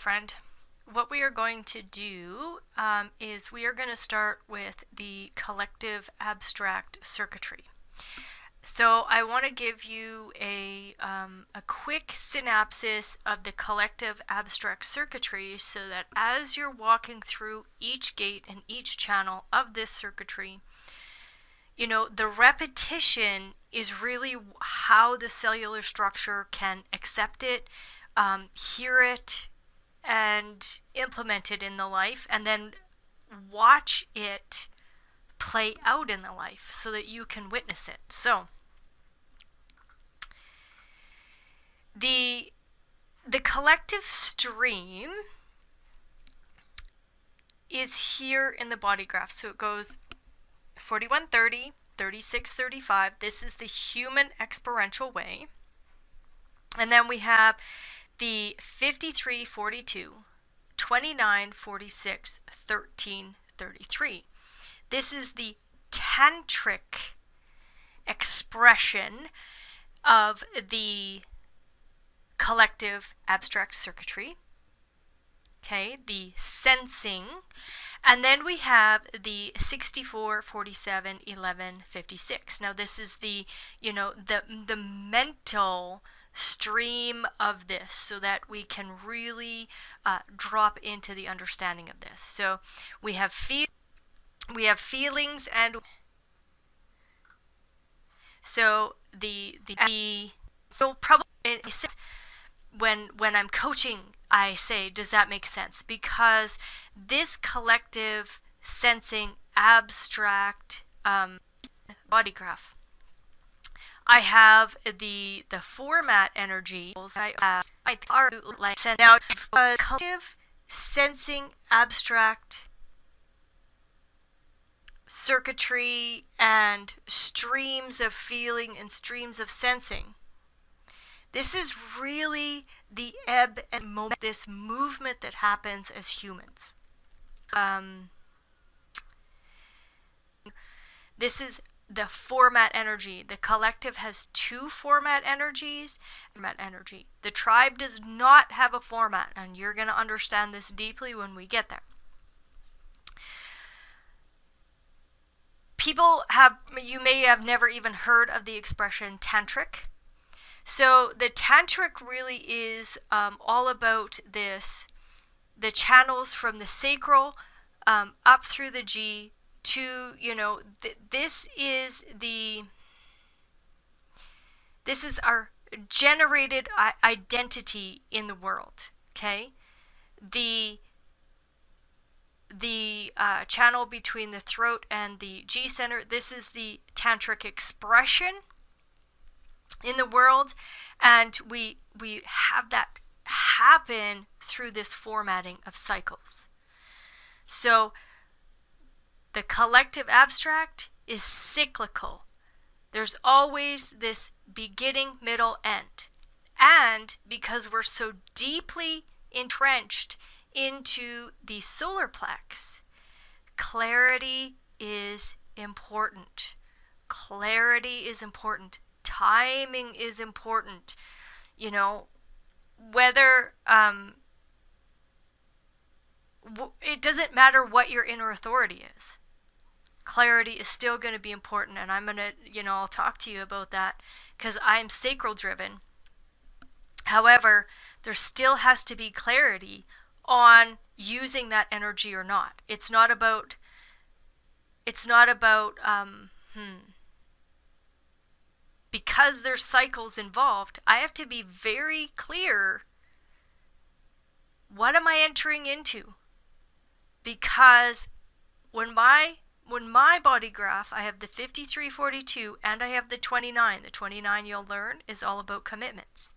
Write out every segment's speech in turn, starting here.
girlfriend. What we are going to do is we are going to start with the collective abstract circuitry. So I want to give you a quick synopsis of the collective abstract circuitry so that as you're walking through each gate and each channel of this circuitry, you know, the repetition is really how the cellular structure can accept it, hear it, and implement it in the life, and then watch it play out in the life so that you can witness it. So the collective stream is here in the body graph. So it goes 4130, 3635. This is the human experiential way. And then we have the 5342, 2946, 1333. This is the Tantric expression of the collective abstract circuitry. Okay, the sensing. And then we have the 64, 47, 11, 56. Now this is the, you know, the mental stream of this so that we can really drop into the understanding of this. So we have feelings, and so so probably when I'm coaching, I say, does that make sense? Because this collective sensing abstract body graph, I have the format energy. Now, collective sensing abstract circuitry and streams of feeling and streams of sensing. This is really the ebb and moment, this movement that happens as humans. This is the format energy. The collective has two format energies. The tribe does not have a format, and you're going to understand this deeply when we get there. You may have never even heard of the expression tantric. So the tantric really is all about this, the channels from the sacral up through the G to, you know, this is our generated identity in the world. Okay, the channel between the throat and the G center. This is the tantric expression in the world, and we have that happen through this formatting of cycles. So the collective abstract is cyclical. There's always this beginning, middle, end. And because we're so deeply entrenched into the solar plex, clarity is important. Clarity is important. Timing is important. You know, whether it doesn't matter what your inner authority is. Clarity is still going to be important, and I'm going to, you know, I'll talk to you about that because I'm sacral driven. However, there still has to be clarity on using that energy or not. It's not about because there's cycles involved, I have to be very clear, what am I entering into? Because when my body graph, I have the 5342 and I have the 29. The 29, you'll learn, is all about commitments.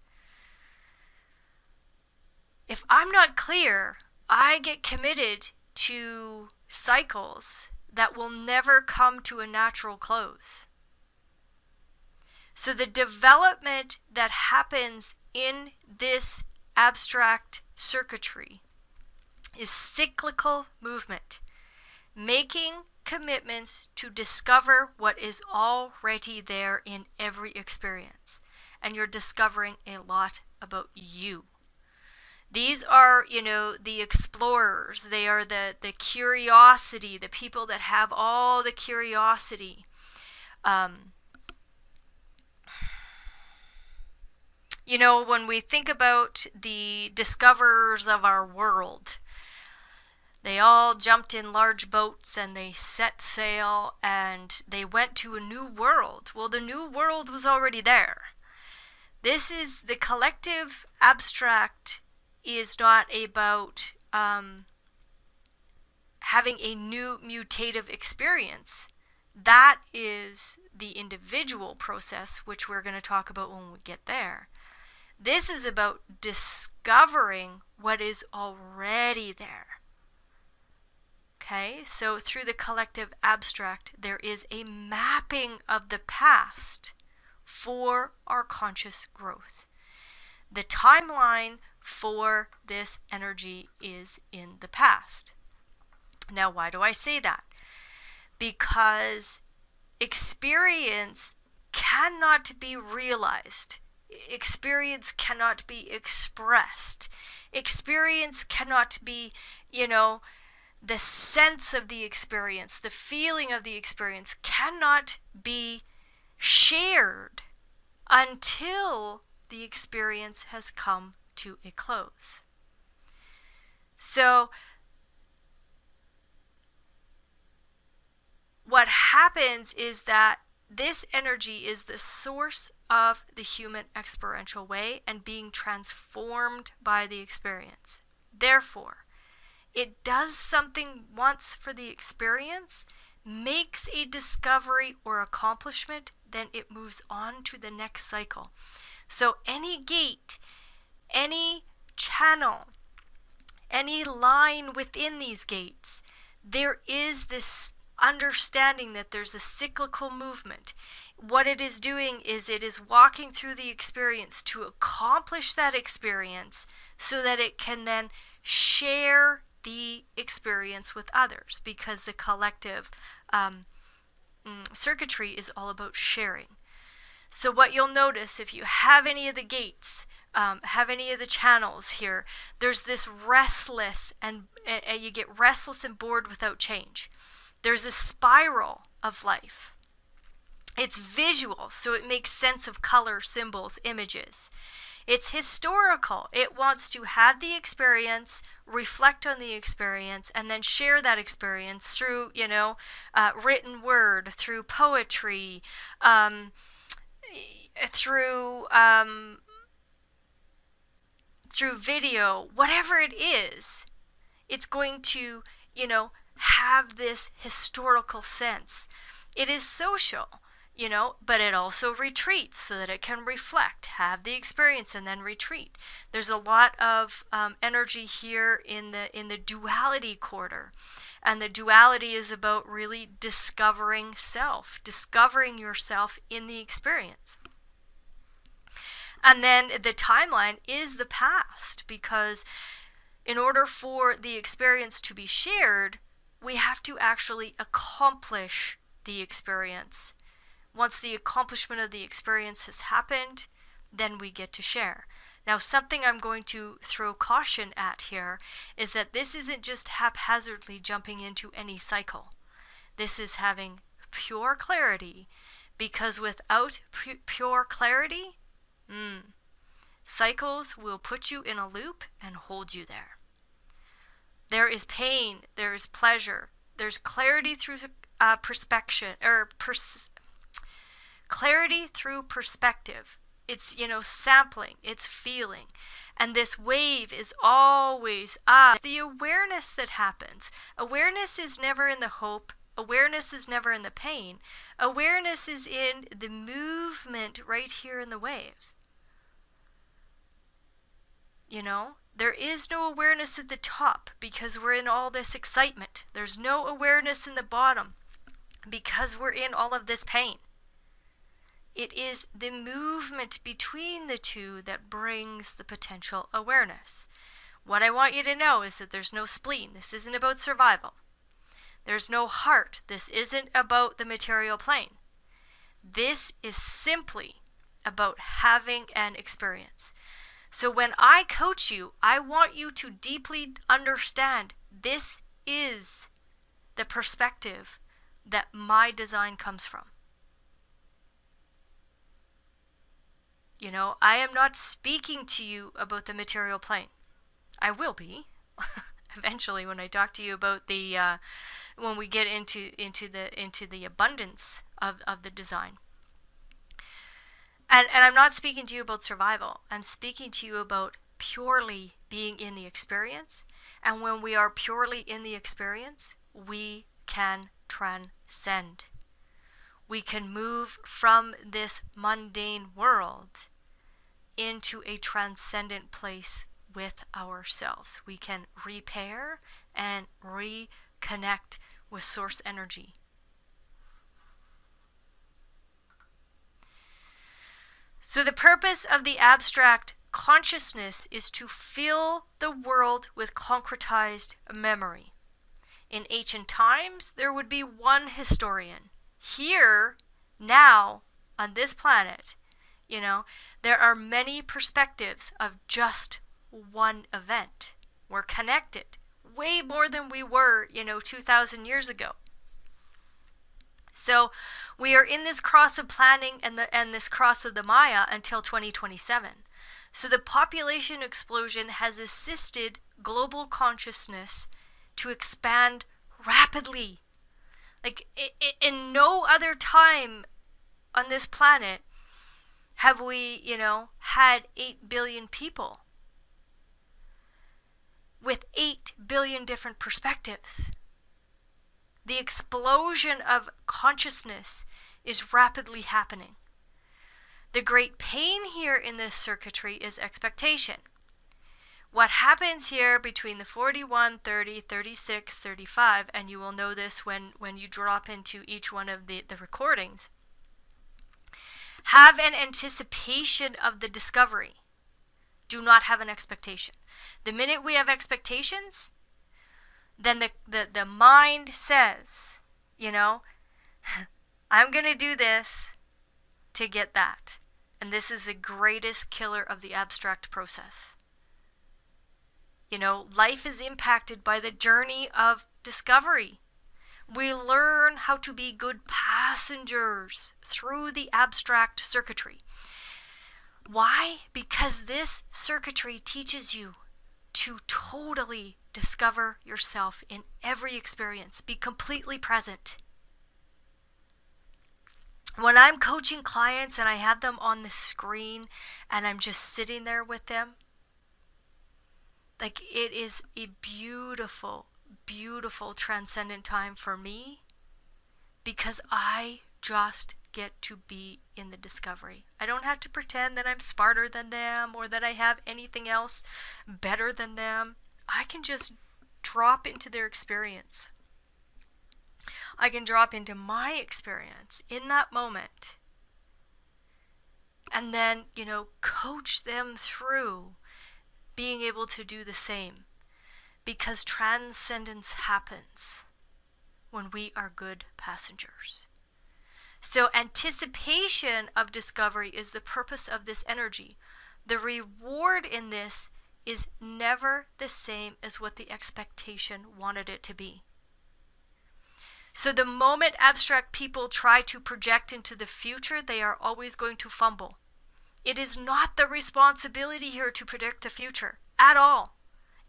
If I'm not clear, I get committed to cycles that will never come to a natural close. So the development that happens in this abstract circuitry is cyclical movement, making commitments to discover what is already there in every experience. And you're discovering a lot about you. These are, the explorers. They are the curiosity, the people that have all the curiosity. When we think about the discoverers of our world, they all jumped in large boats and they set sail and they went to a new world. Well, the new world was already there. This is the collective abstract is not about having a new mutative experience. That is the individual process, which we're going to talk about when we get there. This is about discovering what is already there. Okay, so through the collective abstract, there is a mapping of the past for our conscious growth. The timeline for this energy is in the past. Now, why do I say that? Because experience cannot be realized. Experience cannot be expressed. Experience cannot be, the sense of the experience, the feeling of the experience cannot be shared until the experience has come to a close. So what happens is that this energy is the source of the human experiential way and being transformed by the experience. Therefore, it does something once for the experience, makes a discovery or accomplishment, then it moves on to the next cycle. So any gate, any channel, any line within these gates, there is this understanding that there's a cyclical movement. What it is doing is it is walking through the experience to accomplish that experience so that it can then share the experience with others, because the collective circuitry is all about sharing. So what you'll notice, if you have any of the gates, have any of the channels here, there's this restless and you get restless and bored without change. There's a spiral of life. It's visual, so it makes sense of color, symbols, images. It's historical. It wants to have the experience, reflect on the experience, and then share that experience through, written word, through poetry, through video, whatever it is. It's going to, have this historical sense. It is social. But it also retreats so that it can reflect, have the experience, and then retreat. There's a lot of energy here in the duality quarter, and the duality is about really discovering self, discovering yourself in the experience. And then the timeline is the past, because in order for the experience to be shared, we have to actually accomplish the experience. Once the accomplishment of the experience has happened, then we get to share. Now, something I'm going to throw caution at here is that this isn't just haphazardly jumping into any cycle. This is having pure clarity, because without pure clarity, cycles will put you in a loop and hold you there. There is pain, there is pleasure, there's clarity through clarity through perspective. It's, sampling, it's feeling. And this wave is always the awareness that happens. Awareness is never in the hope. Awareness is never in the pain. Awareness is in the movement right here in the wave. There is no awareness at the top because we're in all this excitement. There's no awareness in the bottom because we're in all of this pain. It is the movement between the two that brings the potential awareness. What I want you to know is that there's no spleen. This isn't about survival. There's no heart. This isn't about the material plane. This is simply about having an experience. So when I coach you, I want you to deeply understand this is the perspective that my design comes from. You know, I am not speaking to you about the material plane. I will be eventually when I talk to you about the when we get into the abundance of the design. And I'm not speaking to you about survival. I'm speaking to you about purely being in the experience. And when we are purely in the experience, we can transcend. We can move from this mundane world into a transcendent place with ourselves. We can repair and reconnect with source energy. So the purpose of the abstract consciousness is to fill the world with concretized memory. In ancient times, there would be one historian. Here, now, on this planet, you know, there are many perspectives of just one event. We're connected way more than we were, 2,000 years ago. So we are in this cross of planning and this cross of the Maya until 2027. So the population explosion has assisted global consciousness to expand rapidly. Like in no other time on this planet have we, had 8 billion people with 8 billion different perspectives. The explosion of consciousness is rapidly happening. The great pain here in this circuitry is expectation. What happens here between the 41, 30, 36, 35, and you will know this when you drop into each one of the recordings, have an anticipation of the discovery. Do not have an expectation. The minute we have expectations, then the mind says, I'm going to do this to get that. And this is the greatest killer of the abstract process. Life is impacted by the journey of discovery. We learn how to be good passengers through the abstract circuitry. Why? Because this circuitry teaches you to totally discover yourself in every experience. Be completely present. When I'm coaching clients and I have them on the screen and I'm just sitting there with them, like it is a beautiful, beautiful transcendent time for me because I just get to be in the discovery. I don't have to pretend that I'm smarter than them or that I have anything else better than them. I can just drop into their experience. I can drop into my experience in that moment and then, coach them through being able to do the same, because transcendence happens when we are good passengers. So anticipation of discovery is the purpose of this energy. The reward in this is never the same as what the expectation wanted it to be. So the moment abstract people try to project into the future, they are always going to fumble. It is not the responsibility here to predict the future at all.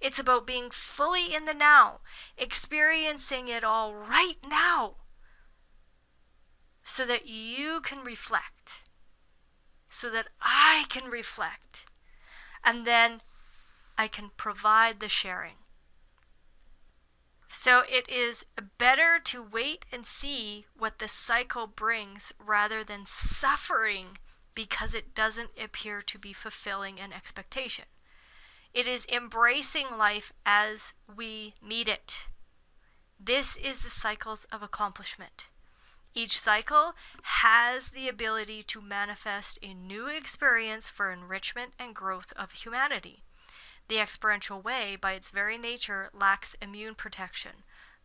It's about being fully in the now, experiencing it all right now, so that you can reflect, so that I can reflect, and then I can provide the sharing. So it is better to wait and see what the cycle brings rather than suffering because it doesn't appear to be fulfilling an expectation. It is embracing life as we meet it. This is the cycles of accomplishment. Each cycle has the ability to manifest a new experience for enrichment and growth of humanity. The experiential way, by its very nature, lacks immune protection,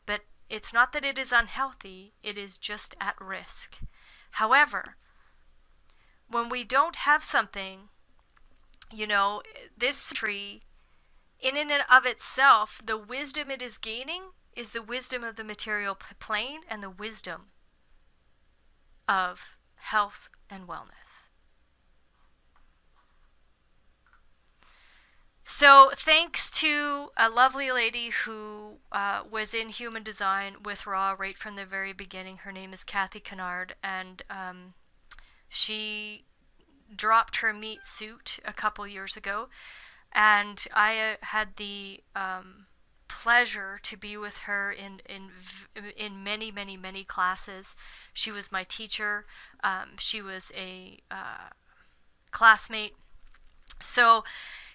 but it's not that it is unhealthy, it is just at risk. However, when we don't have something You know, this tree, in and of itself, the wisdom it is gaining is the wisdom of the material plane and the wisdom of health and wellness. So thanks to a lovely lady who was in human design with Ra right from the very beginning. Her name is Kathy Kennard, and she dropped her meat suit a couple years ago, and I had the pleasure to be with her in many classes. She was my teacher. She was a classmate. So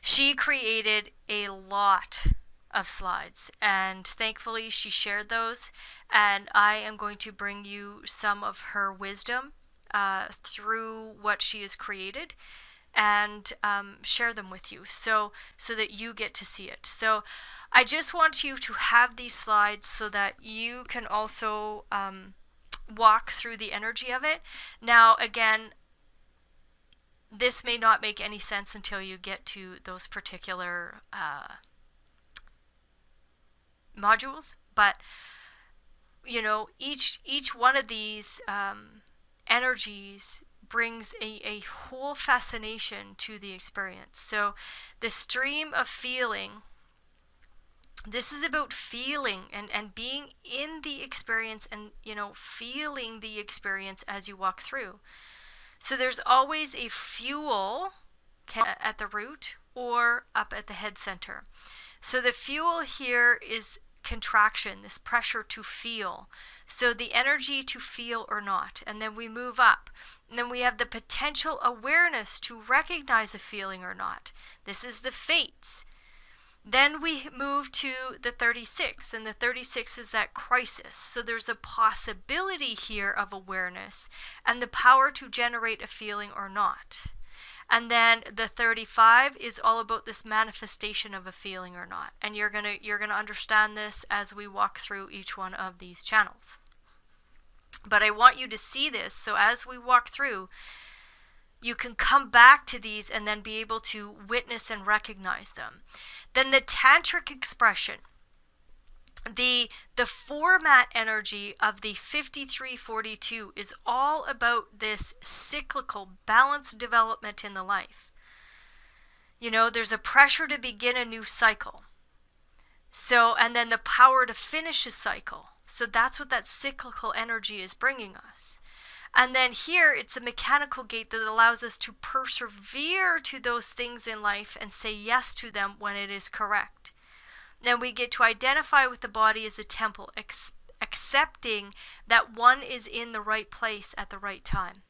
she created a lot of slides, and thankfully she shared those, and I am going to bring you some of her wisdom through what she has created, and share them with you so that you get to see it. So I just want you to have these slides so that you can also walk through the energy of it. Now again, this may not make any sense until you get to those particular modules, but you know, each one of these energies brings a whole fascination to the experience. So the stream of feeling, this is about feeling and being in the experience, and you know, feeling the experience as you walk through. So there's always a fuel at the root or up at the head center. So the fuel here is contraction, this pressure to feel. So the energy to feel or not. And then we move up. And then we have the potential awareness to recognize a feeling or not. This is the fates. Then we move to the 36, and the 36 is that crisis. So there's a possibility here of awareness and the power to generate a feeling or not. And then the 35 is all about this manifestation of a feeling or not. And you're gonna understand this as we walk through each one of these channels. But I want you to see this, so as we walk through, you can come back to these and then be able to witness and recognize them. Then the Tantric expression, the format energy of the 5342 is all about this cyclical, balanced development in the life. You know, there's a pressure to begin a new cycle. So, and then the power to finish a cycle. So that's what that cyclical energy is bringing us. And then here, it's a mechanical gate that allows us to persevere to those things in life and say yes to them when it is correct. Then we get to identify with the body as a temple, accepting that one is in the right place at the right time.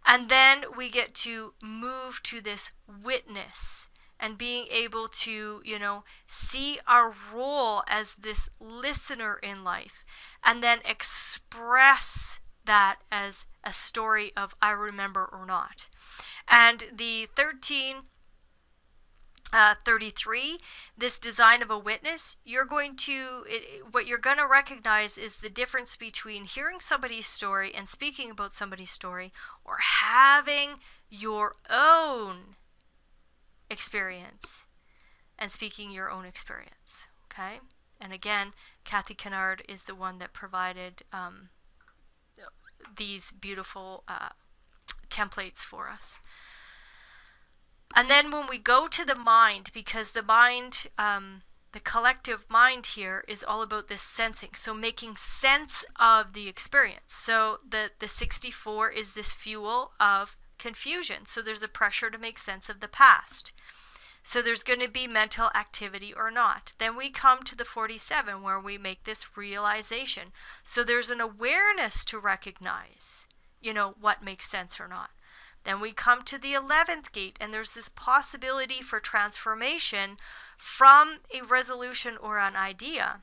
And then we get to move to this witness and being able to, you know, see our role as this listener in life, and then express that as a story of I remember or not. And the 1333, this design of a witness, what you're going to recognize is the difference between hearing somebody's story and speaking about somebody's story, or having your own experience and speaking your own experience. Okay? And again, Kathy Kennard is the one that provided these beautiful templates for us. And then when we go to the mind, because the mind, the collective mind here is all about this sensing, so making sense of the experience. So the 64 is this fuel of confusion. So there's a pressure to make sense of the past. So there's going to be mental activity or not. Then we come to the 47 where we make this realization. So there's an awareness to recognize, you know, what makes sense or not. Then we come to the 11th gate, and there's this possibility for transformation from a resolution or an idea.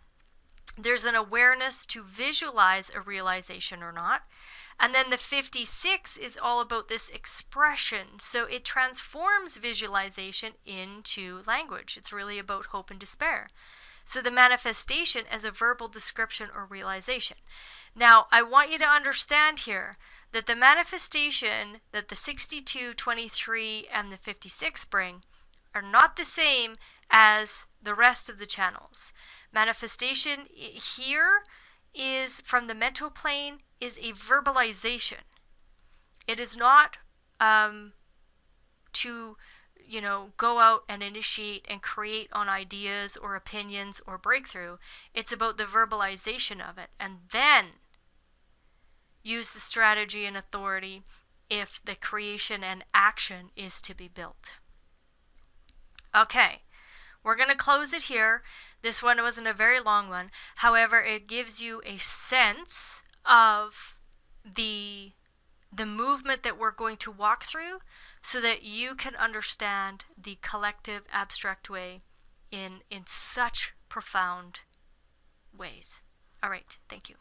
There's an awareness to visualize a realization or not. And then the 56 is all about this expression. So it transforms visualization into language. It's really about hope and despair. So the manifestation as a verbal description or realization. Now, I want you to understand here that the manifestation that the 62, 23, and the 56 bring are not the same as the rest of the channels. Manifestation here is from the mental plane is a verbalization. It is not to go out and initiate and create on ideas or opinions or breakthrough. It's about the verbalization of it, and then use the strategy and authority if the creation and action is to be built. Okay, we're going to close it here. This one wasn't a very long one. However, it gives you a sense of the movement that we're going to walk through so that you can understand the collective abstract way in such profound ways. All right, thank you.